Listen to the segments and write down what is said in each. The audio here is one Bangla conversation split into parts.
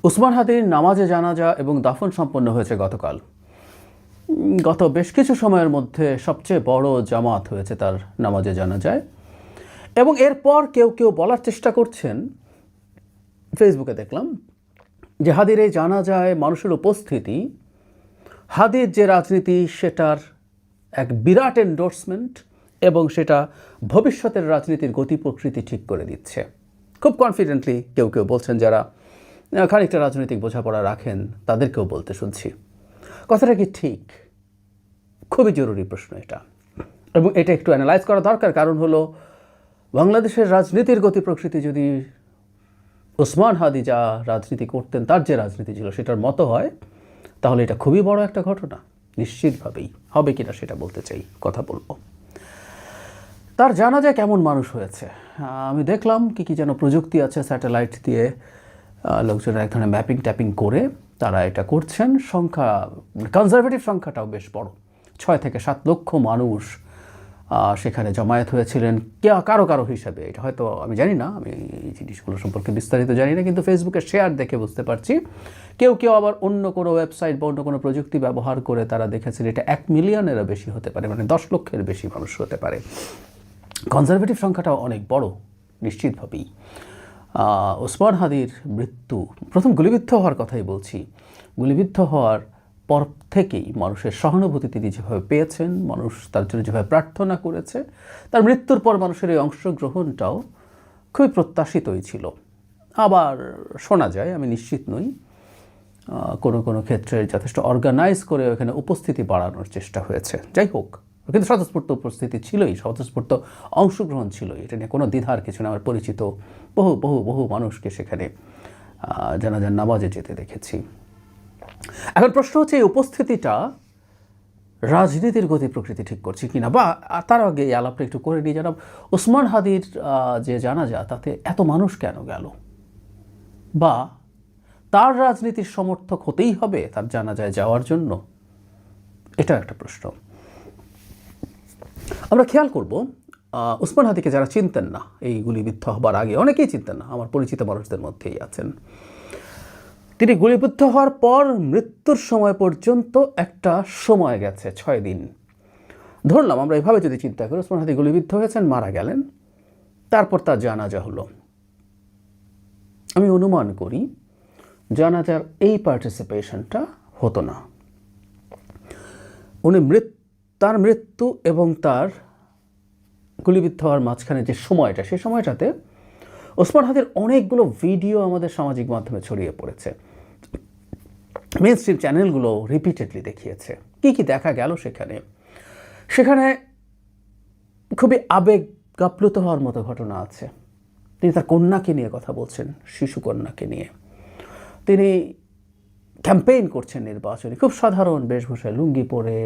ওসমান হাদির নামাজে জানাজা এবং দাফন সম্পন্ন হয়েছে গতকাল। গত বেশ কিছু সময়ের মধ্যে সবচেয়ে বড় জামাত হয়েছে তার নামাজে জানাজায়। এবং এরপর কেউ কেউ বলার চেষ্টা করছেন, ফেসবুকে দেখলাম, যে হাদির এই জানাজায় মানুষের উপস্থিতি হাদির যে রাজনীতি সেটার এক বিরাট এন্ডোর্সমেন্ট এবং সেটা ভবিষ্যতের রাজনীতির গতি প্রকৃতি ঠিক করে দিচ্ছে। খুব কনফিডেন্টলি কেউ কেউ বলছেন, যারা খানিকটা রাজনৈতিক বোঝাপড়া রাখেন তাদেরকেও বলতে শুনছি। কথাটা কি ঠিক? খুবই জরুরি প্রশ্ন এটা, এবং এটা একটু অ্যানালাইজ করা দরকার। কারণ হলো, বাংলাদেশের রাজনীতির গতি প্রকৃতি যদি ওসমান হাদি যা রাজনীতি করতেন, তার যে রাজনীতি ছিল সেটার মতো হয়, তাহলে এটা খুবই বড় একটা ঘটনা। নিশ্চিতভাবেই হবে কিনা সেটা বলতে চাই, কথা বলবো। তার জানাজায় কেমন মানুষ হয়েছে আমি দেখলাম। কি যেন প্রযুক্তি আছে, স্যাটেলাইট দিয়ে লোকজনের এক ধরনের ম্যাপিং ট্যাপিং করে তারা এটা করছেন। সংখ্যা, কনজারভেটিভ সংখ্যাটাও বেশ বড়, 6 থেকে 7 লক্ষ মানুষ সেখানে জমায়েত হয়েছিলেন কারো কারো হিসাবে। এটা হয়তো আমি জানি না, আমি এই জিনিসগুলো সম্পর্কে বিস্তারিত জানি না, কিন্তু ফেসবুকে শেয়ার দেখে বুঝতে পারছি। কেউ কেউ আবার অন্য কোনো ওয়েবসাইট বা অন্য কোনো প্রযুক্তি ব্যবহার করে তারা দেখেছেন এটা 1 মিলিয়নেরও বেশি হতে পারে, মানে 10 লক্ষের বেশি মানুষ হতে পারে। কনজারভেটিভ সংখ্যাটাও অনেক বড় নিশ্চিতভাবেই। ওসমান হাদির মৃত্যু, প্রথম গুলিবিদ্ধ হওয়ার কথাই বলছি, গুলিবিদ্ধ হওয়ার পর থেকেই মানুষের সহানুভূতি তিনি যেভাবে পেয়েছেন, মানুষ তার জন্য যেভাবে প্রার্থনা করেছে, তার মৃত্যুর পর মানুষের এই অংশগ্রহণটাও খুবই প্রত্যাশিতই ছিল। আবার শোনা যায়, আমি নিশ্চিত নই, কোনো কোনো ক্ষেত্রে যথেষ্ট অর্গানাইজ করে ওখানে উপস্থিতি বাড়ানোর চেষ্টা হয়েছে। যাই হোক, কিন্তু স্বতঃস্ফূর্ত উপস্থিতি ছিলই, স্বতঃস্ফূর্ত অংশগ্রহণ ছিলই, এটা নিয়ে কোনো দ্বিধার কিছু না। আমার পরিচিত বহু বহু বহু মানুষকে সেখানে জানাজার নামাজে যেতে দেখেছি। এখন প্রশ্ন হচ্ছে, এই উপস্থিতিটা রাজনীতির গতি প্রকৃতি ঠিক করছে কিনা, বা তার আগে এই আলাপটা একটু করে নিয়ে জানাব, ওসমান হাদির যে জানাজা, তাতে এত মানুষ কেন গেল? বা তার রাজনীতির সমর্থক হতেই হবে তার জানাজায় যাওয়ার জন্য? এটা একটা প্রশ্ন। আমরা খেয়াল করব, ওসমান হাদিকে যারা চিনতেন না এই গুলিবিদ্ধ হবার আগে, অনেকেই চিনতেন না, আমার পরিচিত মানুষদের মধ্যেই আছেন, তিনি গুলিবিদ্ধ হওয়ার পর মৃত্যুর সময় পর্যন্ত একটা সময় গেছে, 6 দিন। ধরলাম আমরা এভাবে যদি চিন্তা করি, ওসমান হাদি গুলিবিদ্ধ হয়েছেন, মারা গেলেন, তারপর তার জানাজা হলো। আমি অনুমান করি জানাজার এই পার্টিসিপেশনটা হতো না। উনি তার মৃত্যু এবং তার গুলিবিদ্ধ হওয়ার মাঝখানে যে সময়টা, সেই সময়টাতে ওসমান হাদির অনেকগুলো ভিডিও আমাদের সামাজিক মাধ্যমে ছড়িয়ে পড়েছে। মেইন স্ট্রিম চ্যানেলগুলো রিপিটেডলি দেখিয়েছে। কি দেখা গেল সেখানে খুবই আবেগাপ্লুত হওয়ার মতো ঘটনা আছে। তিনি তার কন্যাকে নিয়ে কথা বলছেন, শিশু কন্যাকে নিয়ে। তিনি ক্যাম্পেইন করছেন নির্বাচনী, খুব সাধারণ বেশভূষায়, লুঙ্গি পরে,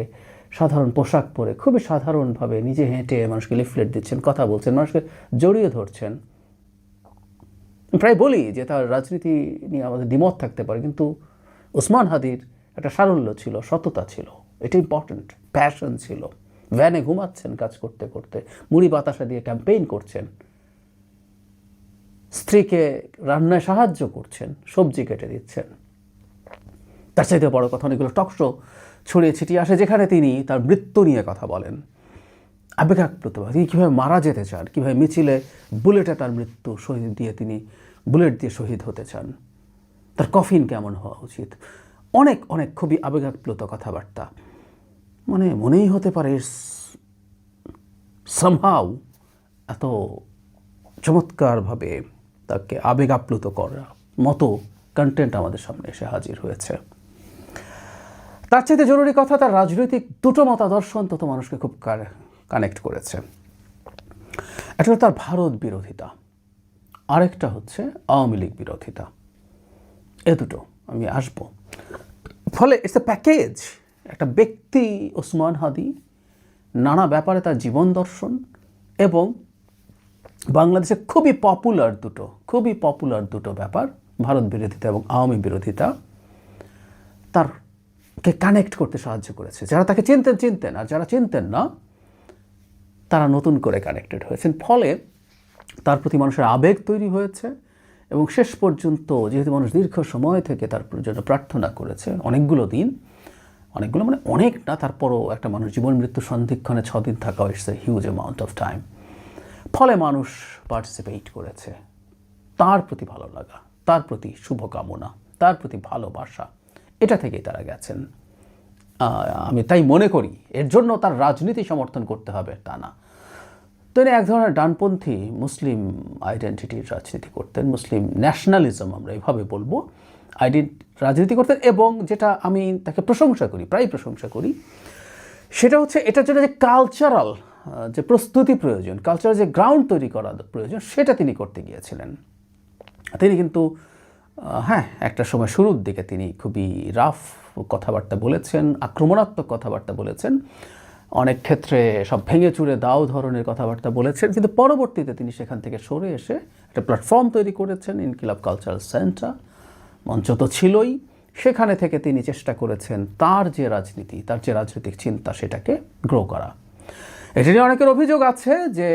সাধারণ পোশাক পরে, খুবই সাধারণভাবে নিজে হেঁটে মানুষকে লিফলেট দিচ্ছেন, কথা বলছেন, মানুষকে জড়িয়ে ধরছেন। প্রায় বলি যে তার রাজনীতি নিয়ে আমাদের দ্বিমত থাকতে পারে, কিন্তু ওসমান হাদির একটা সারল্য ছিল, সততা ছিল, এটা ইম্পর্টেন্ট, প্যাশন ছিল। ভ্যানে ঘুমাচ্ছেন কাজ করতে করতে, মুড়ি বাতাসা দিয়ে ক্যাম্পেইন করছেন, স্ত্রীকে রান্নায় সাহায্য করছেন, সবজি কেটে দিচ্ছেন। তার চাইতে বড় কথা, অনেকগুলো টকশো ছড়িয়ে ছিটিয়ে আসে যেখানে তিনি তার মৃত্যু নিয়ে কথা বলেন, আবেগাপ্লুতভাবে তিনি কীভাবে মারা যেতে চান, কীভাবে মিছিলে বুলেটে তার মৃত্যু শহীদ দিয়ে, তিনি বুলেট দিয়ে শহীদ হতে চান, তার কফিন কেমন হওয়া উচিত, অনেক অনেক খুবই আবেগাপ্লুত কথাবার্তা। মানে মনেই হতে পারে সামহাউ এত চমৎকারভাবে তাকে আবেগাপ্লুত করার মতো কন্টেন্ট আমাদের সামনে এসে হাজির হয়েছে। তার চাইতে জরুরি কথা, তার রাজনৈতিক দুটো মতাদর্শ অন্তত মানুষকে খুব কানেক্ট করেছে। একটা তার ভারত বিরোধিতা, আরেকটা হচ্ছে আওয়ামী লীগ বিরোধিতা। এ দুটো আমি আসব। ফলে ইটস এ প্যাকেজ। একটা ব্যক্তি ওসমান হাদি, নানা ব্যাপারে তার জীবন দর্শন, এবং বাংলাদেশে খুবই পপুলার দুটো ব্যাপার, ভারত বিরোধিতা এবং আওয়ামী বিরোধিতা, তারকে কানেক্ট করতে সাহায্য করেছে। যারা তাকে চিনতেন, আর যারা চিনতেন না তারা নতুন করে কানেক্টেড হয়েছেন। ফলে তার প্রতি মানুষের আবেগ তৈরি হয়েছে এবং শেষ পর্যন্ত যেহেতু মানুষ দীর্ঘ সময় থেকে তার জন্য প্রার্থনা করেছে, অনেকগুলো দিন, অনেকগুলো মানে অনেক না, তারপরও একটা মানুষ জীবন মৃত্যু সন্ধিক্ষণে 6 দিন থাকা, it's a huge amount of time. ফলে মানুষ পার্টিসিপেট করেছে। তার প্রতি ভালো লাগা, তার প্রতি শুভকামনা, তার প্রতি ভালোবাসা, এটা থেকেই তারা গেছেন। আমি তাই মনে করি এর জন্য তার রাজনীতি সমর্থন করতে হবে তা না। তিনি এক ধরনের ডানপন্থী মুসলিম আইডেন্টিটির রাজনীতি করতেন, মুসলিম ন্যাশনালিজম আমরা এভাবে বলবো, রাজনীতি করতেন। এবং যেটা আমি তাকে প্রশংসা করি, প্রায় প্রশংসা করি, সেটা হচ্ছে এটার জন্য যে কালচারাল যে প্রস্তুতি প্রয়োজন, কালচারাল যে গ্রাউন্ড তৈরি করা প্রয়োজন, সেটা তিনি করতে গিয়েছিলেন। তিনি কিন্তু হ্যাঁ, একটা সময় শুরুর দিকে তিনি খুবই রাফ কথাবার্তা বলেছেন, আক্রমণাত্মক কথাবার্তা বলেছেন, অনেক ক্ষেত্রে সব ভেঙে চুরে দাও ধরনের কথাবার্তা বলেছেন। কিন্তু পরবর্তীতে তিনি সেখান থেকে সরে এসে একটা প্ল্যাটফর্ম তৈরি করেছেন, ইনকিলাব কালচারাল সেন্টার, মঞ্চ তো ছিলই। সেখানে থেকে তিনি চেষ্টা করেছেন তার যে রাজনীতি, তার যে রাজনৈতিক চিন্তা, সেটাকে গ্রো করা। এটা নিয়ে অনেকের অভিযোগ আছে যে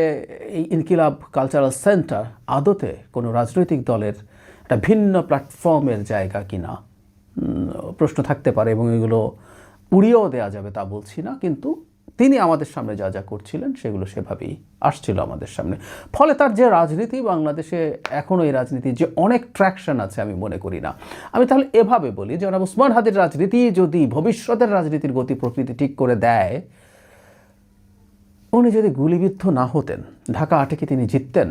এই ইনকিলাব কালচারাল সেন্টার আদতে কোনো রাজনৈতিক দলের একটা ভিন্ন প্ল্যাটফর্মের জায়গা কিনা, প্রশ্ন থাকতে পারে, এবং এগুলো উড়িয়েও দেওয়া যাবে তা বলছি না, কিন্তু তিনি আমাদের সামনে যা যা করছিলেন সেগুলো সেভাবেই আসছিল আমাদের সামনে। ফলে তার যে রাজনীতি, বাংলাদেশে এখনও এই রাজনীতির যে অনেক ট্র্যাকশন আছে আমি মনে করি না। আমি তাহলে এভাবে বলি, জনাব ওসমান হাদির রাজনীতি যদি ভবিষ্যতের রাজনীতির গতি প্রকৃতি ঠিক করে দেয়, উনি যদি গুলিবিদ্ধ না হতেন, ঢাকা 8-এ কি তিনি জিততেন?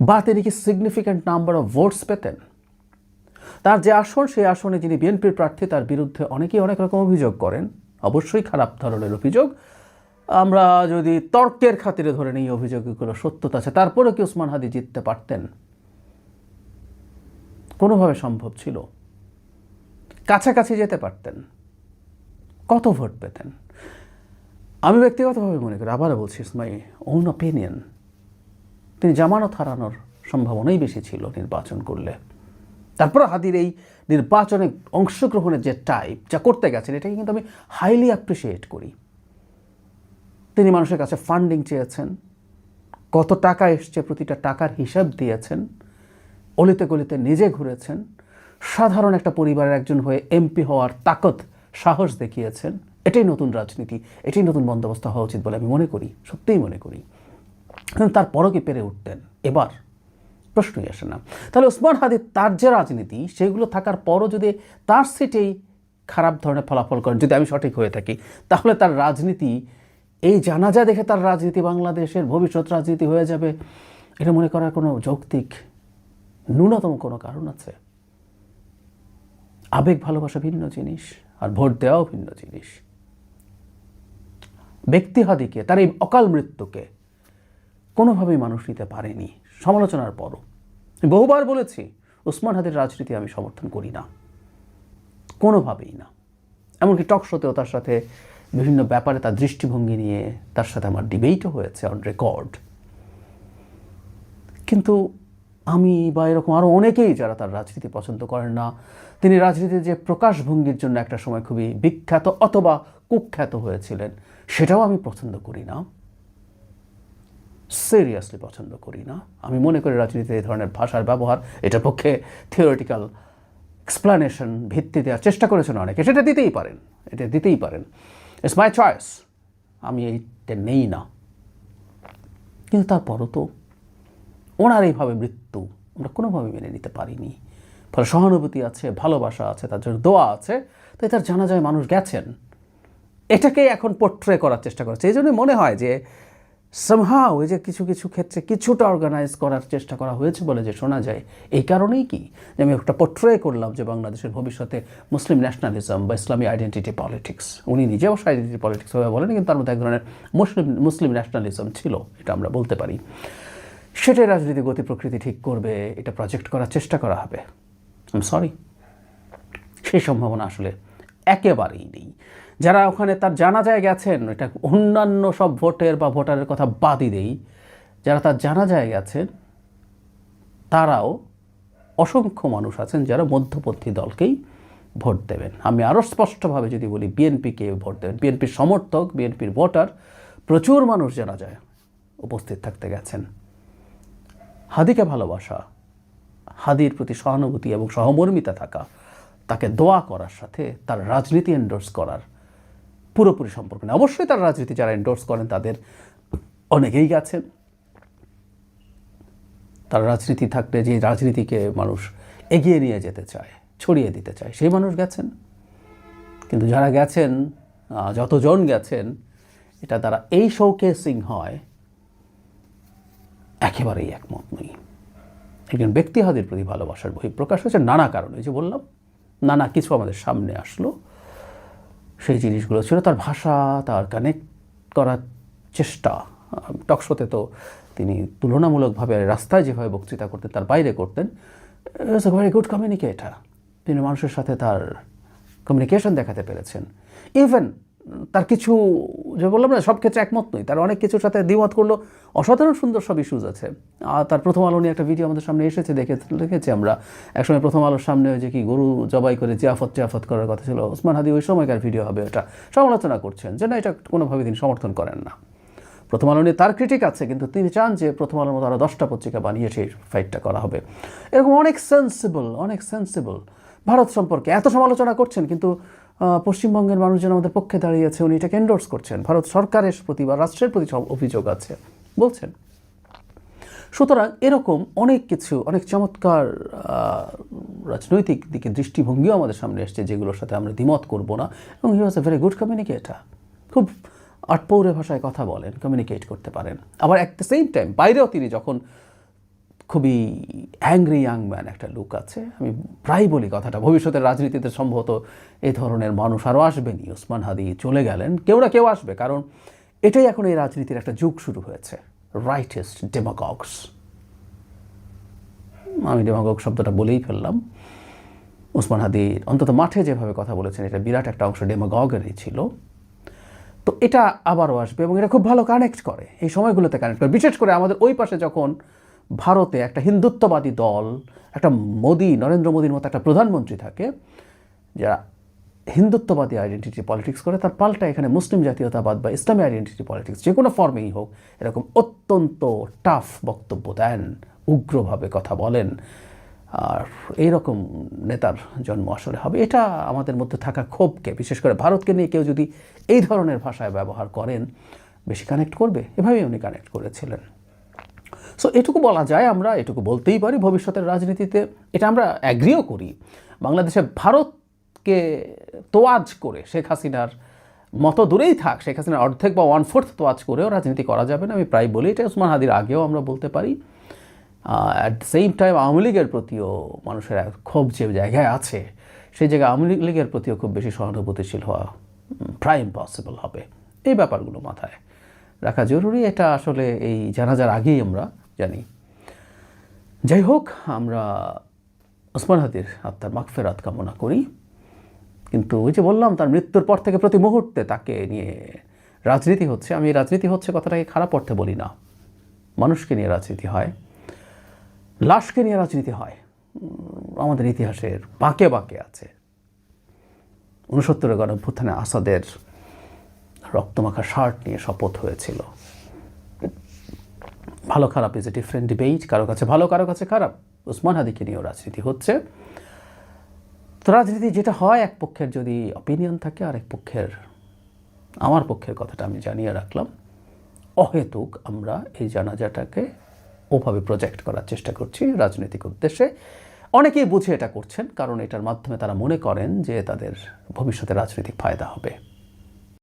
বা তিনি কি সিগনিফিক্যান্ট নাম্বার অফ ভোটস পেতেন? তার যে আসন, সেই আসনে যিনি বিএনপির প্রার্থী, তার বিরুদ্ধে অনেকেই অনেক রকম অভিযোগ করেন, অবশ্যই খারাপ ধরনের অভিযোগ। আমরা যদি তর্কের খাতিরে ধরে নিই অভিযোগগুলো সত্যতা আছে, তারপরে কি ওসমান হাদি জিততে পারতেন? কোনোভাবে সম্ভব ছিল? কাছাকাছি যেতে পারতেন? কত ভোট পেতেন? আমি ব্যক্তিগতভাবে মনে করি, আবারও বলছি, ইটস মাই ওন অপিনিয়ন, তিনি জামানত হারানোর সম্ভাবনাই বেশি ছিল নির্বাচন করলে। তারপরে হাদির এই নির্বাচনে অংশগ্রহণের যে টাইপ যা করতে গেছেন, এটাকে কিন্তু আমি হাইলি অ্যাপ্রিসিয়েট করি। তিনি মানুষের কাছে ফান্ডিং চেয়েছেন, কত টাকা এসছে প্রতিটা টাকার হিসাব দিয়েছেন, অলিতে গলিতে নিজে ঘুরেছেন, সাধারণ একটা পরিবারের একজন হয়ে এমপি হওয়ার তাকত, সাহস দেখিয়েছেন। এটাই নতুন রাজনীতি, এটাই নতুন বন্দোবস্ত হওয়া উচিত বলে আমি মনে করি, সত্যিই মনে করি। কিন্তু তারপরও কি পেরে উঠতেন? এবার প্রশ্নই আসে না। তাহলে ওসমান হাদি তার যে রাজনীতি, সেগুলো থাকার পরও যদি তার সিটেই খারাপ ধরনের ফলাফল করেন, যদি আমি সঠিক হয়ে থাকি, তাহলে তার রাজনীতি, এই জানাজা দেখে তার রাজনীতি বাংলাদেশের ভবিষ্যৎ রাজনীতি হয়ে যাবে, এটা মনে করার কোনো যৌক্তিক ন্যূনতম কোনো কারণ আছে? আবেগ ভালোবাসা ভিন্ন জিনিস, আর ভোট দেওয়াও ভিন্ন জিনিস। ব্যক্তি হাদিকে, তার এই অকাল মৃত্যুকে কোনোভাবেই মানুষ নিতে পারেনি, সমালোচনার পরও। বহুবার বলেছি, ওসমান হাদির রাজনীতি আমি সমর্থন করি না, কোনোভাবেই না। এমনকি টক শোতেও তার সাথে বিভিন্ন ব্যাপারে তার দৃষ্টিভঙ্গি নিয়ে তার সাথে আমার ডিবেটও হয়েছে অন রেকর্ড। কিন্তু আমি বা এরকম আরও অনেকেই যারা তার রাজনীতি পছন্দ করেন না, তিনি রাজনীতির যে প্রকাশভঙ্গির জন্য একটা সময় খুবই বিখ্যাত অথবা কুখ্যাত হয়েছিলেন, সেটাও আমি পছন্দ করি না, সিরিয়াসলি পছন্দ করি না। আমি মনে করি রাজনীতিতে এই ধরনের ভাষার ব্যবহার, এটার পক্ষে থিওরিটিক্যাল এক্সপ্লানেশন ভিত্তি দেওয়ার চেষ্টা করেছেন অনেকে, সেটা দিতেই পারেন, এটা দিতেই পারেন, ইটস মাই চয়েস, আমি এইটা নেই না। কিন্তু তারপরও তো ওনার এইভাবে মৃত্যু আমরা কোনোভাবে মেনে নিতে পারিনি। ফলে সহানুভূতি আছে, ভালোবাসা আছে, তার জন্য দোয়া আছে, তাই তার জানাজায় মানুষ গেছেন, এটাকেই এখন পোট্রে করার চেষ্টা করেছে। এই জন্য মনে হয় যে সামহাও এই যে কিছু কিছু ক্ষেত্রে কিছুটা অর্গানাইজ করার চেষ্টা করা হয়েছে বলে যে শোনা যায়, এই কারণেই কি যে আমি একটা পোট্রে করলাম যে বাংলাদেশের ভবিষ্যতে মুসলিম ন্যাশনালিজম বা ইসলামী আইডেন্টিটি পলিটিক্স, উনি নিজে অবশ্য আইডেন্টিটি পলিটিক্স ভাবে বলেন, কিন্তু তার মধ্যে এক ধরনের মুসলিম ন্যাশনালিজম ছিল, এটা আমরা বলতে পারি। সেটাই রাজনীতি গতি প্রকৃতি ঠিক করবে, এটা প্রজেক্ট করার চেষ্টা করা হবে। আই এম সরি, সেই সম্ভাবনা আসলে একেবারেই নেই। যারা ওখানে তার জানাজায় গেছেন, এটা অন্যান্য সব ভোটের বা ভোটারের কথা বাদই দেই, যারা তার জানাজায় গেছেন তারাও অসংখ্য মানুষ আছেন যারা মধ্যপন্থী দলকেই ভোট দেবেন। আমি আরও স্পষ্টভাবে যদি বলি, বিএনপিকে ভোট দেবেন, বিএনপির সমর্থক, বিএনপির ভোটার প্রচুর মানুষ জানাজায় উপস্থিত থাকতে গেছেন। হাদিকে ভালোবাসা, হাদির প্রতি সহানুভূতি এবং সহমর্মিতা থাকা, তাকে দোয়া করার সাথে তার রাজনীতি এন্ডোর্স করার পুরোপুরি সম্পর্ক নেই। অবশ্যই তার রাজনীতি যারা এন্ডোর্স করেন তাদের অনেকেই গেছেন, তার রাজনীতি থাকলে যে রাজনীতিকে মানুষ এগিয়ে নিয়ে যেতে চায়, ছড়িয়ে দিতে চায়, সেই মানুষ গেছেন। কিন্তু যারা গেছেন, যতজন গেছেন, এটা দ্বারা এই শোকেসিং হয় একেবারেই একমত নই। একজন ব্যক্তি হাদির প্রতি ভালোবাসার বহিঃপ্রকাশ হচ্ছে নানা কারণে, যে বললাম নানা কিছু আমাদের সামনে আসলো, সেই জিনিসগুলো ছিল তার ভাষা, তার কানেক্ট করার চেষ্টা। টকশোতে তো তিনি তুলনামূলকভাবে রাস্তায় যেভাবে বক্তৃতা করতেন তার বাইরে করতেন, is a very good communicator. তিনি মানুষের সাথে তার কমিউনিকেশন দেখাতে পেরেছেন। ইভেন তার কিছু, যে বললাম না সব ক্ষেত্রে একমত নই, তার অনেক কিছুর সাথে দ্বিমত করলো, অসাধারণ সুন্দর সব ইস্যুজ আছে। আর তার প্রথম আলো নিয়ে একটা ভিডিও আমাদের সামনে এসেছে, দেখেছি আমরা একসময় প্রথম আলোর সামনে যে কি গরু জবাই করে জিয়াফত করার কথা ছিল, ওসমান হাদি ওই সময়কার ভিডিও হবে, এটা সমালোচনা করছেন যে না, এটা কোনোভাবে তিনি সমর্থন করেন না। প্রথম আলো নিয়ে তার ক্রিটিক আছে, কিন্তু তিনি চান যে প্রথম আলোর মতো আরও 10টা পত্রিকা বানিয়ে সেই ফাইটটা করা হবে। এরকম অনেক সেন্সিবল ভারত সম্পর্কে এত সমালোচনা করছেন, কিন্তু পশ্চিমবঙ্গের মানুষজন আমাদের পক্ষে দাঁড়িয়েছে, উনি এটাকে এন্ডোর্স করছেন। ভারত সরকারের প্রতি বা রাষ্ট্রের প্রতি অভিযোগ আছে বলছেন। সুতরাং এরকম অনেক কিছু, অনেক চমৎকার রাজনৈতিক দিকে দৃষ্টিভঙ্গিও আমাদের সামনে এসছে, যেগুলোর সাথে আমরা দ্বিমত করব না। এবং হি ওয়াজ এ ভেরি গুড কমিউনিকেটার, খুব আটপৌরে ভাষায় কথা বলেন, কমিউনিকেট করতে পারেন। আবার অ্যাট দ্য সেম টাইম বাইরেও তিনি যখন খুবই অ্যাংরি ইয়াং ম্যান একটা লুক আছে, আমি প্রায় বলি কথাটা, ভবিষ্যতের রাজনীতিতে সম্ভবত এই ধরনের মানুষ আরও আসবেনি। ওসমান হাদি চলে গেলেন, কেউ না কেউ আসবে, কারণ এটাই এখন এই রাজনীতির একটা যুগ শুরু হয়েছে, রাইটেস্ট ডেমাগগস। আমি ডেমাগগ শব্দটা বলেই ফেললাম। ওসমান হাদি অন্তত মাঠে যেভাবে কথা বলেছেন, এটা বিরাট একটা অংশ ডেমাগগেরই ছিল। তো এটা আবারও আসবে এবং এটা খুব ভালো কানেক্ট করে, এই সময়গুলোতে কানেক্ট করে। বিশেষ করে আমাদের ওই পাশে যখন ভারতে একটা হিন্দুত্ববাদী দল, একটা নরেন্দ্র মোদীর মতো একটা প্রধানমন্ত্রী থাকে, যারা হিন্দুত্ববাদী আইডেন্টিটি পলিটিক্স করে, তার পাল্টা এখানে মুসলিম জাতীয়তাবাদ বা ইসলামী আইডেন্টিটি পলিটিক্স যে কোনো ফর্মেই হোক, এরকম অত্যন্ত টাফ বক্তব্য দেন, উগ্রভাবে কথা বলেন। আর এইরকম নেতার জন্ম আসলে হবে, এটা আমাদের মধ্যে থাকা ক্ষোভকে, বিশেষ করে ভারতকে নিয়ে কেউ যদি এই ধরনের ভাষায় ব্যবহার করেন, বেশি কানেক্ট করবে। এভাবেই উনি কানেক্ট করেছিলেন। সো এটুকু বলা যায়, আমরা এটুকু বলতেই পারি, ভবিষ্যতের রাজনীতিতে এটা আমরা অ্যাগ্রিও করি। বাংলাদেশে ভারতকে তোয়াজ করে শেখ হাসিনার মতো দূরেই থাক, শেখ হাসিনার অর্ধেক বা 1/4 তোয়াজ করেও রাজনীতি করা যাবে না। আমি প্রায় বলি এটা, ওসমান হাদির আগেও আমরা বলতে পারি। At the same time Awami লীগের প্রতিও মানুষের ক্ষোভ যে জায়গায় আছে, সেই জায়গায় আওয়ামী লীগের প্রতিও খুব বেশি সহানুভূতিশীল হওয়া প্রায় ইম্পসিবল হবে। এই ব্যাপারগুলো মাথায় রাখা জরুরি। এটা আসলে এই জানাজার আগেই আমরা জানি। যাই হোক, আমরা ওসমান হাদির আত্মার মাগফিরাত কামনা করি। কিন্তু ওই যে বললাম, তার মৃত্যুর পর থেকে প্রতি মুহূর্তে তাকে নিয়ে রাজনীতি হচ্ছে। আমি রাজনীতি হচ্ছে কথাটাকে খারাপ অর্থে বলি না, মানুষকে নিয়ে রাজনীতি হয়, লাশকে নিয়ে রাজনীতি হয়। আমাদের ইতিহাসের বাঁকে বাঁকে আছে। 69 গণঅভ্যুত্থানে আসাদের রক্তমাখা শার্ট নিয়ে শপথ হয়েছিল। ভালো খারাপ ইজ এ ডিফারেন্ট ডিবেট, কারো কাছে ভালো, কারো কাছে খারাপ। ওসমান হাদিকে নিয়েও রাজনীতি হচ্ছে। তো রাজনীতি যেটা হয়, এক পক্ষের যদি অপিনিয়ন থাকে, আরেক পক্ষের, আমার পক্ষের কথাটা আমি জানিয়ে রাখলাম, অহেতুক আমরা এই জানাজাটাকে ওভাবে প্রজেক্ট করার চেষ্টা করছি রাজনৈতিক উদ্দেশ্যে। অনেকেই বুঝে এটা করছেন, কারণ এটার মাধ্যমে তারা মনে করেন যে তাদের ভবিষ্যতে রাজনৈতিক ফায়দা হবে।